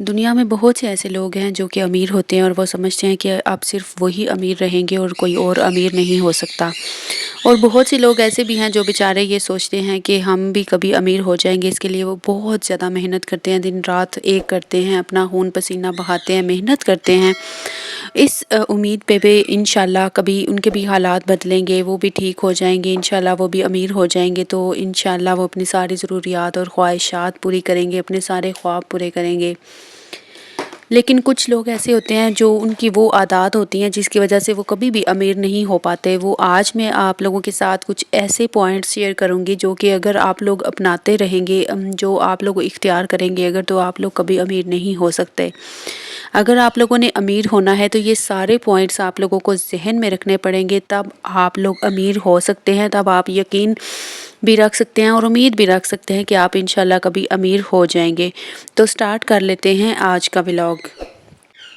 दुनिया में बहुत से ऐसे लोग हैं जो कि अमीर होते हैं और वो समझते हैं कि अब सिर्फ वही अमीर रहेंगे और कोई और अमीर नहीं हो सकता। और बहुत से लोग ऐसे भी हैं जो बेचारे ये सोचते हैं कि हम भी कभी अमीर हो जाएंगे, इसके लिए वो बहुत ज़्यादा मेहनत करते हैं, दिन रात एक करते हैं, अपना खून पसीना बहाते हैं, मेहनत करते हैं इस उम्मीद पे इंशाल्लाह कभी उनके भी हालात बदलेंगे, वो भी ठीक हो जाएंगे, इंशाल्लाह वो भी अमीर हो जाएंगे, तो इंशाल्लाह वो अपनी सारी ज़रूरियात और ख्वाहिशात पूरी करेंगे, अपने सारे ख्वाब पूरे करेंगे। लेकिन कुछ लोग ऐसे होते हैं जो उनकी वो आदत होती हैं जिसकी वजह से वो कभी भी अमीर नहीं हो पाते। वो आज मैं आप लोगों के साथ कुछ ऐसे पॉइंट्स शेयर करूंगी जो कि अगर आप लोग अपनाते रहेंगे, जो आप लोग इख्तियार करेंगे अगर, तो आप लोग कभी अमीर नहीं हो सकते। अगर आप लोगों ने अमीर होना है तो ये सारे पॉइंट्स आप लोगों को ज़हन में रखने पड़ेंगे, तब आप लोग अमीर हो सकते हैं, तब आप यकीन भी रख सकते हैं और उम्मीद भी रख सकते हैं कि आप इंशाल्लाह कभी अमीर हो जाएंगे। तो स्टार्ट कर लेते हैं आज का व्लॉग।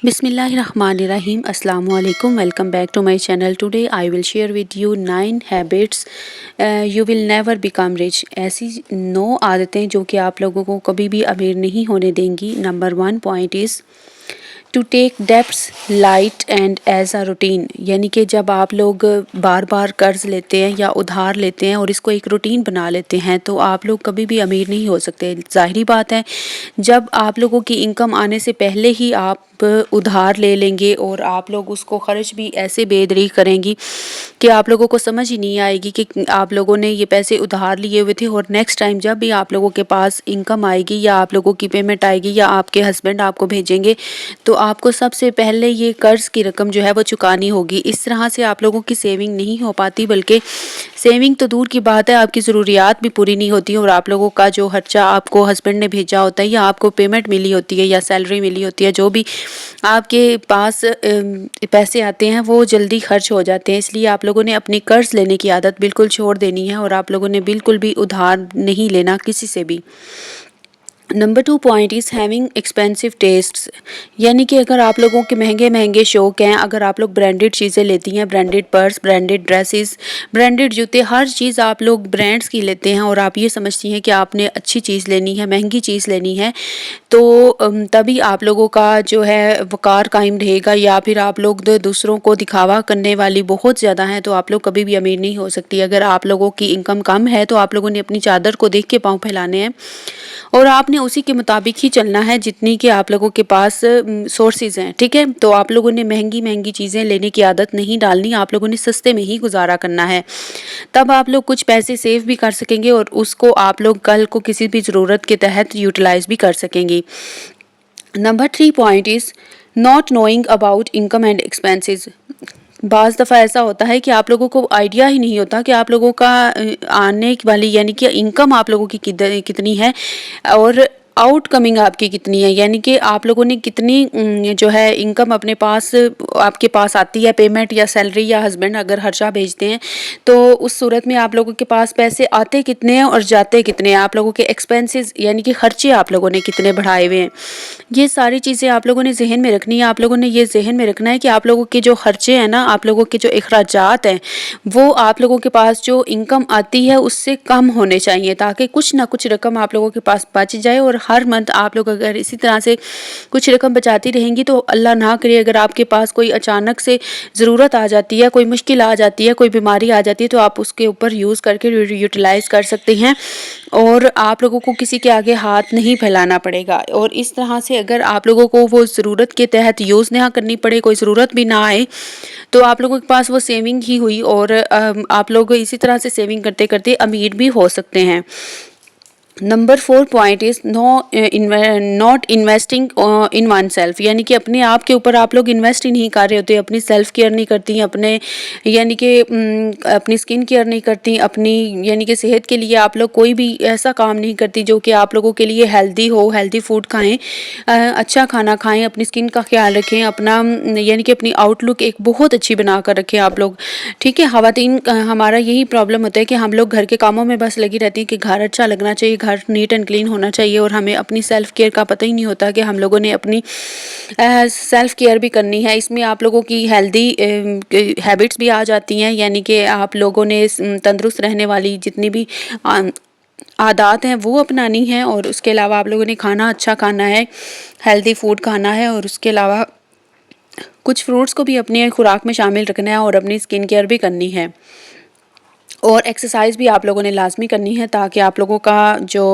बिस्मिल्लाहिर्रहमानिर्रहीम, अस्सलाम वालेकुम, welcome back to my channel. Today I will share with you 9 habits you will never become rich. ऐसी 9 आदतें जो कि आप लोगों को कभी भी अमीर नहीं होने देंगी। Number 1 point is to take debts light and as a routine, यानी कि जब आप लोग बार बार कर्ज लेते हैं या उधार लेते हैं और इसको एक रूटीन बना लेते हैं तो आप लोग कभी भी अमीर नहीं हो सकते। जाहिर बात है, जब आप लोगों की इनकम आने से पहले ही आप उधार ले लेंगे और आप लोग उसको खर्च भी ऐसे बेदरीग करेंगी कि आप लोगों को समझ ही नहीं आएगी कि आप लोगों ने ये पैसे उधार लिए हुए थे, और नेक्स्ट टाइम जब भी आप लोगों के पास इनकम आएगी या आप लोगों की पेमेंट आएगी या आपके हस्बैंड आपको भेजेंगे तो आपको सबसे पहले ये कर्ज की रकम जो है वो चुकानी होगी। इस तरह से आप लोगों की सेविंग नहीं हो पाती, बल्कि सेविंग तो दूर की बात है, आपकी ज़रूरियात भी पूरी नहीं होती और आप लोगों का जो खर्चा आपको हस्बैंड ने भेजा होता है या आपको पेमेंट मिली होती है या सैलरी मिली होती है, जो भी आपके पास पैसे आते हैं वो जल्दी खर्च हो जाते हैं। इसलिए आप लोगों ने अपनी कर्ज लेने की आदत बिल्कुल छोड़ देनी है और आप लोगों ने बिल्कुल भी उधार नहीं लेना किसी से भी। Number 2 point is having expensive tests, यानी कि अगर आप लोगों के महंगे महंगे शौक़ हैं, अगर आप लोग ब्रांडेड चीज़ें लेती हैं, branded purse, branded dresses, branded जूते, हर चीज़ आप लोग ब्रांड्स की लेते हैं और आप ये समझती हैं कि आपने अच्छी चीज़ लेनी है, महंगी चीज़ लेनी है, तो तभी आप लोगों का जो है वक़ार कायम रहेगा। या फिर आप लोग दूसरों को दिखावा करने वाली बहुत ज़्यादा हैं तो आप लोग कभी भी अमीर नहीं हो सकती। अगर आप लोगों की इनकम कम है तो आप लोगों ने अपनी चादर को देख के पाँव फैलाने हैं और आपने उसी के मुताबिक ही चलना है जितनी कि आप लोगों के पास सोर्सेज हैं, ठीक है। तो आप लोगों ने महंगी महंगी चीज़ें लेने की आदत नहीं डालनी, आप लोगों ने सस्ते में ही गुजारा करना है, तब आप लोग कुछ पैसे सेव भी कर सकेंगे और उसको आप लोग कल को किसी भी ज़रूरत के तहत यूटिलाइज भी कर सकेंगी। Number 3 point is not knowing about income and expenses. बाज़ दफ़ा ऐसा होता है कि आप लोगों को आइडिया ही नहीं होता कि आप लोगों का आने वाली यानी कि इनकम आप लोगों की कितनी है और आउटकमिंग आपकी कितनी है, यानी कि आप लोगों ने कितनी जो है इनकम अपने पास आपके पास आती है, पेमेंट या सैलरी या हस्बैंड अगर खर्चा भेजते हैं तो उस सूरत में आप लोगों के पास पैसे आते कितने हैं और जाते कितने हैं, आप लोगों के एक्सपेंसेस यानी कि खर्चे आप लोगों ने कितने बढ़ाए हुए हैं। ये सारी चीज़ें आप लोगों ने जहन में रखनी है। आप लोगों ने ये जहन में रखना है कि आप लोगों के जो खर्चे हैं ना, आप लोगों के जो अखराजात हैं, वो आप लोगों के पास जो इनकम आती है उससे कम होने चाहिए, ताकि कुछ ना कुछ रकम आप लोगों के पास बच जाए। और हर मंथ आप लोग अगर इसी तरह से कुछ रकम बचाती रहेंगी तो अल्लाह ना करे अगर आपके पास कोई अचानक से ज़रूरत आ जाती है, कोई मुश्किल आ जाती है, कोई बीमारी आ जाती है, तो आप उसके ऊपर यूज़ करके यूटिलाइज़ कर सकते हैं और आप लोगों को किसी के आगे हाथ नहीं फैलाना पड़ेगा। और इस तरह से अगर आप लोगों को वो ज़रूरत के तहत यूज़ ना करनी पड़े, कोई ज़रूरत भी ना आए, तो आप लोगों के पास वो सेविंग ही हुई और आप लोग इसी तरह से सेविंग करते करते अमीर भी हो सकते हैं। Number 4 point is not investing in one self, यानी कि अपने आप के ऊपर आप लोग इन्वेस्ट ही नहीं कर रहे होते, अपनी सेल्फ केयर नहीं करती, अपने यानी कि अपनी स्किन केयर नहीं करती, अपनी यानी कि सेहत के लिए आप लोग कोई भी ऐसा काम नहीं करती जो कि आप लोगों के लिए हेल्दी हो। हेल्दी फूड खाएं, अच्छा खाना खाएं, अपनी स्किन का ख्याल रखें, अपना यानी कि अपनी आउटलुक एक बहुत अच्छी बना कर रखें आप लोग, ठीक है। ख़वातीन हमारा यही प्रॉब्लम होता है कि हम लोग घर के कामों में बस लगी रहती है कि घर अच्छा लगना चाहिए, घर नीट एंड क्लीन होना चाहिए, और हमें अपनी सेल्फ केयर का पता ही नहीं होता कि हम लोगों ने अपनी सेल्फ केयर भी करनी है। इसमें आप लोगों की हेल्दी हैबिट्स भी आ जाती हैं, यानी कि आप लोगों ने तंदुरुस्त रहने वाली जितनी भी आदत हैं वो अपनानी है, और उसके अलावा आप लोगों ने खाना अच्छा खाना है, हेल्दी फूड खाना है, और उसके अलावा कुछ फ्रूट्स को भी अपनी खुराक में शामिल रखना है और अपनी स्किन केयर भी करनी है। और एक्सरसाइज भी आप लोगों ने लाजमी करनी है ताकि आप लोगों का जो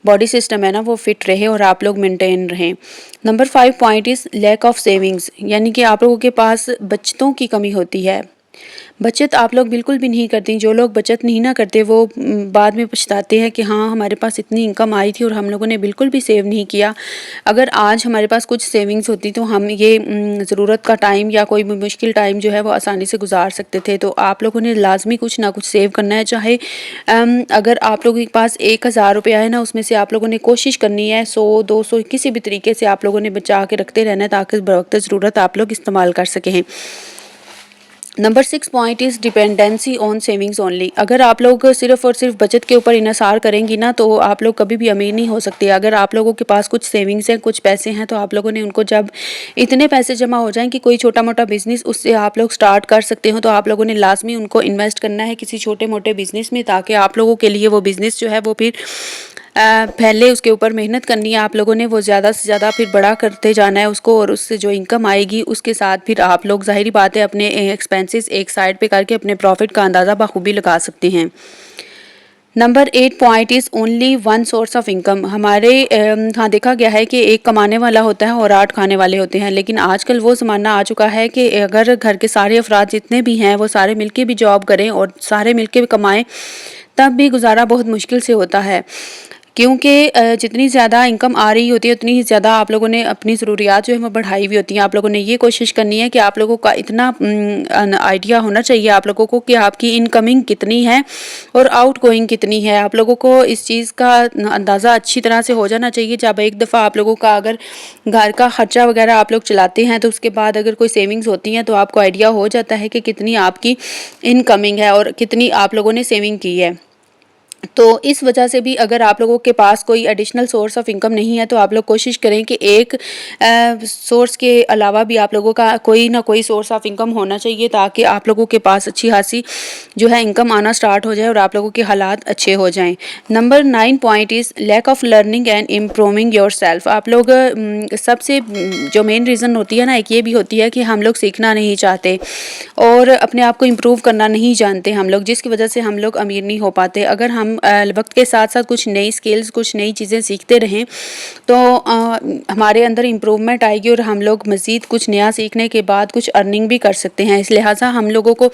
बॉडी सिस्टम है ना वो फिट रहे और आप लोग मेंटेन रहें। Number 5 point is lack of savings, यानी कि आप लोगों के पास बचतों की कमी होती है। बचत आप लोग बिल्कुल भी नहीं करती। जो लोग बचत नहीं ना करते वो बाद में पछताते हैं कि हाँ हमारे पास इतनी इनकम आई थी और हम लोगों ने बिल्कुल भी सेव नहीं किया। अगर आज हमारे पास कुछ सेविंग्स होती तो हम ये ज़रूरत का टाइम या कोई भी मुश्किल टाइम जो है वो आसानी से गुजार सकते थे। तो आप लोगों ने लाजमी कुछ ना कुछ सेव करना है। चाहे अगर आप लोगों के पास 1000 रुपया है ना, उसमें से आप लोगों ने कोशिश करनी है 100-200 किसी भी तरीके से आप लोगों ने बचा के रखते रहना है ताकि बवक्त ज़रूरत आप लोग इस्तेमाल कर सकें। Number 6 point is dependency on savings only. अगर आप लोग सिर्फ और सिर्फ बचत के ऊपर इन्हिसार करेंगी ना तो आप लोग कभी भी अमीर नहीं हो सकते। अगर आप लोगों के पास कुछ सेविंग्स हैं, कुछ पैसे हैं, तो आप लोगों ने उनको जब इतने पैसे जमा हो जाएं कि कोई छोटा मोटा बिजनेस उससे आप लोग स्टार्ट कर सकते हो, तो आप लोगों ने लाजमी उनको इन्वेस्ट करना है किसी छोटे मोटे बिजनेस में, ताकि आप लोगों के लिए वो बिजनेस जो है वो फिर पहले उसके ऊपर मेहनत करनी है आप लोगों ने, वो ज़्यादा से ज़्यादा फिर बड़ा करते जाना है उसको, और उससे जो इनकम आएगी उसके साथ फिर आप लोग ज़ाहिरी बात है अपने एक्सपेंसेस एक साइड पे करके अपने प्रॉफिट का अंदाज़ा बखूबी लगा सकते हैं। Number 8 point is only one source of income. हमारे हाँ देखा गया है कि एक कमाने वाला होता है और 8 खाने वाले होते हैं, लेकिन आजकल वो ज़माना आ चुका है कि अगर घर के सारे अफराद जितने भी हैं वो सारे मिलके भी जॉब करें और सारे मिलके भी कमाएं, तब भी गुजारा बहुत मुश्किल से होता है। क्योंकि जितनी ज़्यादा इनकम आ रही होती है उतनी ही ज़्यादा आप लोगों ने अपनी ज़रूरियात जो है वो बढ़ाई हुई होती हैं। आप लोगों ने ये कोशिश करनी है कि आप लोगों का इतना आइडिया होना चाहिए आप लोगों को कि आपकी इनकमिंग कितनी है और आउटगोइंग कितनी है। आप लोगों को इस चीज़ का अंदाज़ा अच्छी तरह से हो जाना चाहिए। जब एक दफ़ा आप लोगों का अगर घर का खर्चा वगैरह आप लोग चलाते हैं तो उसके बाद अगर कोई सेविंग्स होती हैं तो आपको आइडिया हो जाता है कि कितनी आपकी इनकमिंग है और कितनी आप लोगों ने सेविंग की है। तो इस वजह से भी अगर आप लोगों के पास कोई एडिशनल सोर्स ऑफ इनकम नहीं है तो आप लोग कोशिश करें कि एक सोर्स के अलावा भी आप लोगों का कोई ना कोई सोर्स ऑफ इनकम होना चाहिए, ताकि आप लोगों के पास अच्छी खासी जो है इनकम आना स्टार्ट हो जाए और आप लोगों के हालात अच्छे हो जाएं। Number 9 point is lack of learning and improving your self. आप लोग सबसे जो मेन रीज़न होती है ना एक ये भी होती है कि हम लोग सीखना नहीं चाहते और अपने आप को इम्प्रूव करना नहीं जानते हम लोग, जिसकी वजह से हम लोग अमीर नहीं हो पाते। अगर हम वक्त के साथ साथ कुछ नई स्किल्स कुछ नई चीज़ें सीखते रहें तो हमारे अंदर इम्प्रूवमेंट आएगी और हम लोग मज़ीद कुछ नया सीखने के बाद कुछ अर्निंग भी कर सकते हैं। इस लिहाजा हम लोगों को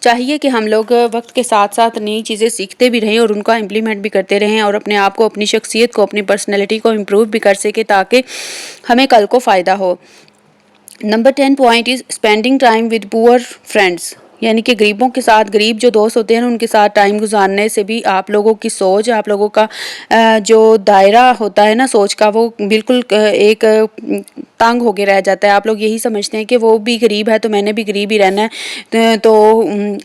चाहिए कि हम लोग वक्त के साथ साथ नई चीज़ें सीखते भी रहें और उनका इम्प्लीमेंट भी करते रहें और अपने आप को अपनी शख्सियत को अपनी पर्सनैलिटी को इम्प्रूव भी कर सके ताकि हमें कल को फ़ायदा हो। Number 10 point is spending time with poor friends, यानी कि गरीबों के साथ, गरीब जो दोस्त होते हैं ना उनके साथ टाइम गुजारने से भी आप लोगों की सोच, आप लोगों का जो दायरा होता है ना सोच का, वो बिल्कुल एक तंग होके रह जाता है। आप लोग यही समझते हैं कि वो भी गरीब है तो मैंने भी गरीब ही रहना है, तो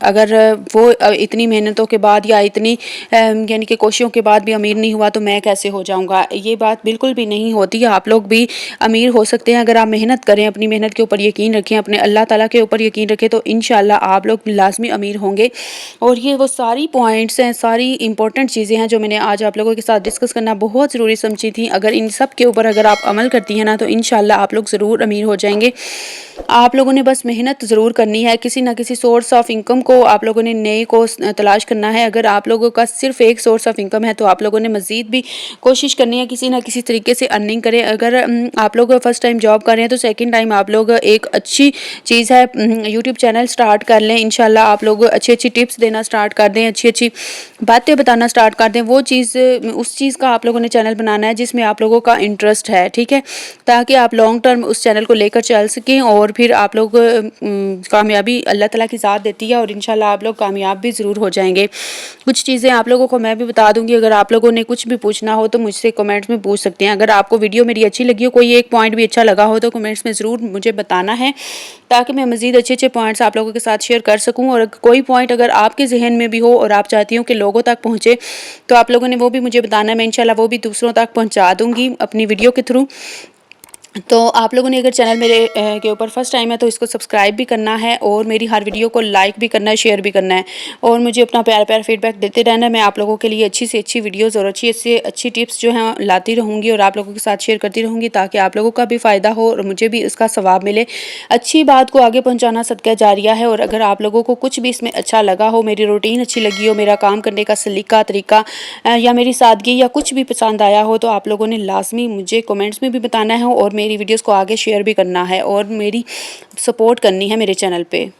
अगर वो इतनी मेहनतों के बाद या इतनी यानी कि कोशिशों के बाद भी अमीर नहीं हुआ तो मैं कैसे हो जाऊंगा। ये बात बिल्कुल भी नहीं होती है। आप लोग भी अमीर हो सकते हैं अगर आप मेहनत करें, अपनी मेहनत के ऊपर यकीन रखें, अपने अल्लाह ताला के ऊपर यकीन रखें, तो इंशाल्लाह आप लोग लाजमी अमीर होंगे। और ये वो सारी पॉइंट्स हैं, सारी इंपॉर्टेंट चीज़ें हैं जो मैंने आज आप लोगों के साथ डिस्कस करना बहुत ज़रूरी समझी थी। अगर इन सब के ऊपर अगर आप अमल करती हैं ना तो इंशाल्लाह आप लोग ज़रूर अमीर हो जाएंगे। आप लोगों ने बस मेहनत ज़रूर करनी है, किसी ना किसी सोर्स ऑफ इनकम को आप लोगों ने नए को तलाश करना है। अगर आप लोगों का सिर्फ एक सोर्स ऑफ इनकम है तो आप लोगों ने मज़ीद भी कोशिश करनी है किसी ना किसी तरीके से अर्निंग करें। अगर आप लोग फर्स्ट टाइम जॉब कर रहे हैं तो सेकंड टाइम आप लोग एक अच्छी चीज़ है यूट्यूब चैनल स्टार्ट कर लें। इंशाल्लाह आप लोग अच्छी अच्छी टिप्स देना स्टार्ट कर दें, अच्छी अच्छी बातें बताना स्टार्ट कर दें। वो चीज़ उस चीज़ का आप लोगों ने चैनल बनाना है जिसमें आप लोगों का इंटरेस्ट है, ठीक है, ताकि आप लॉन्ग टर्म उस चैनल को लेकर चल सकें और फिर आप लोग कामयाबी अल्लाह ताला की ज़ात देती है और इंशाल्लाह आप लोग कामयाब भी ज़रूर हो जाएंगे। कुछ चीज़ें आप लोगों को मैं भी बता दूंगी। अगर आप लोगों ने कुछ भी पूछना हो तो मुझसे कमेंट्स में पूछ सकते हैं। अगर आपको वीडियो मेरी अच्छी लगी हो, कोई एक पॉइंट भी अच्छा लगा हो तो कमेंट्स में ज़रूर मुझे बताना है ताकि मैं मज़ीद अच्छे अच्छे पॉइंट्स आप लोगों के साथ शेयर कर सकूँ। और कोई पॉइंट अगर आपके जहन में भी हो और आप चाहती हो कि लोगों तक पहुँचे तो आप लोगों ने वो भी मुझे बताना है। मैं इंशाल्लाह वो भी दूसरों तक पहुँचा दूँगी अपनी वीडियो के थ्रू। तो आप लोगों ने अगर चैनल मेरे के ऊपर फर्स्ट टाइम है तो इसको सब्सक्राइब भी करना है और मेरी हर वीडियो को लाइक भी करना है, शेयर भी करना है और मुझे अपना प्यारा प्यारा फीडबैक देते रहना है। मैं आप लोगों के लिए अच्छी से अच्छी वीडियोज़ और अच्छी से अच्छी टिप्स जो हैं लाती रहूँगी और आप लोगों के साथ शेयर करती रहूँगी ताकि आप लोगों का भी फ़ायदा हो और मुझे भी इसका सवाब मिले। अच्छी बात को आगे पहुँचाना सदका जारिया है और अगर आप लोगों को कुछ भी इसमें अच्छा लगा हो, मेरी रूटीन अच्छी लगी हो, मेरा काम करने का सलीका तरीका या मेरी सादगी या कुछ भी पसंद आया हो तो आप लोगों ने लाज़मी मुझे कमेंट्स में भी बताना है और मेरी वीडियोज़ को आगे शेयर भी करना है और मेरी सपोर्ट करनी है मेरे चैनल पे।